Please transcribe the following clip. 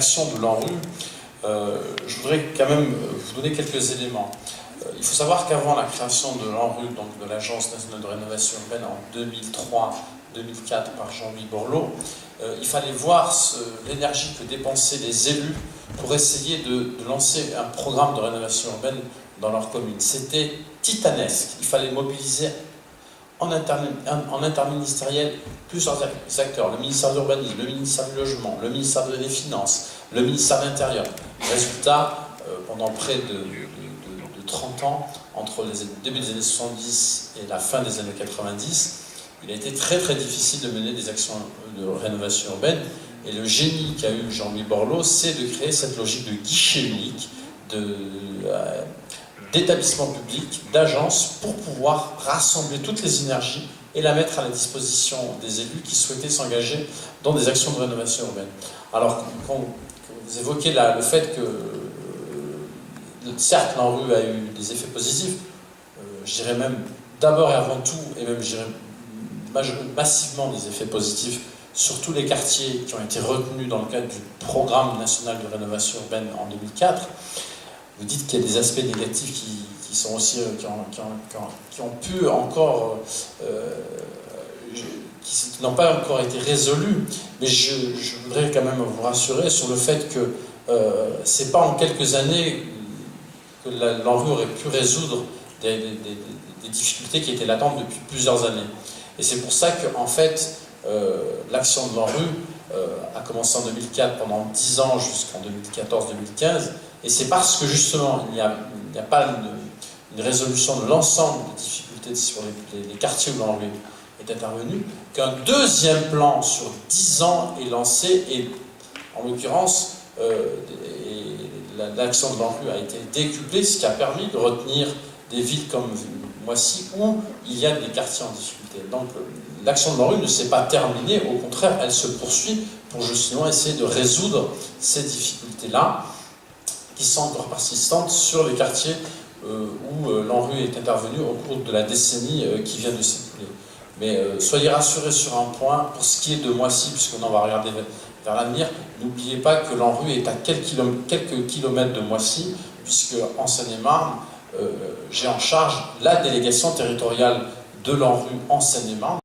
l'action de l'ANRU, je voudrais quand même vous donner quelques éléments. Il faut savoir qu'avant la création de l'ANRU, donc de l'Agence nationale de rénovation urbaine en 2003-2004 par Jean-Louis Borloo, il fallait voir l'énergie que dépensaient les élus pour essayer de lancer un programme de rénovation urbaine dans leur commune. C'était titanesque. Il fallait mobiliser en interministériel plusieurs acteurs, le ministère de l'Urbanisme, le ministère du Logement, le ministère des Finances, le ministère de l'Intérieur. Résultat, pendant près de 30 ans, entre le début des années 70 et la fin des années 90, il a été très très difficile de mener des actions de rénovation urbaine. Et le génie qu'a eu Jean-Louis Borloo, c'est de créer cette logique de guichet unique, d'établissement public, d'agence, pour pouvoir rassembler toutes les énergies et la mettre à la disposition des élus qui souhaitaient s'engager dans des actions de rénovation urbaine. Alors, quand vous évoquez le fait que, certes, l'ANRU a eu des effets positifs, je dirais même d'abord et avant tout, et même je dirais massivement des effets positifs sur tous les quartiers qui ont été retenus dans le cadre du programme national de rénovation urbaine en 2004. Vous dites qu'il y a des aspects négatifs qui sont aussi, qui ont pu encore, qui n'ont pas encore été résolus, mais je voudrais quand même vous rassurer sur le fait que c'est pas en quelques années que l'ANRU aurait pu résoudre des difficultés qui étaient latentes depuis plusieurs années. Et c'est pour ça qu'en fait, l'action de l'ANRU a commencé en 2004 pendant 10 ans jusqu'en 2014-2015, et c'est parce que justement il n'y a pas une résolution de l'ensemble des difficultés sur les quartiers où l'ANRU est intervenu, qu'un deuxième plan sur 10 ans est lancé, et en l'occurrence l'action de l'ANRU a été décuplée, ce qui a permis de retenir des villes comme Moissy où il y a des quartiers en difficulté. Donc l'action de l'ANRU ne s'est pas terminée, au contraire, elle se poursuit pour justement essayer de résoudre ces difficultés-là qui sont encore persistantes sur les quartiers où l'ANRU est intervenue au cours de la décennie qui vient de s'écouler. Mais soyez rassurés sur un point, pour ce qui est de Moissy, puisqu'on en va regarder vers l'avenir, n'oubliez pas que l'ANRU est à quelques kilomètres de Moissy, puisque en Seine-et-Marne, j'ai en charge la délégation territoriale de l'ANRU en Seine-et-Marne,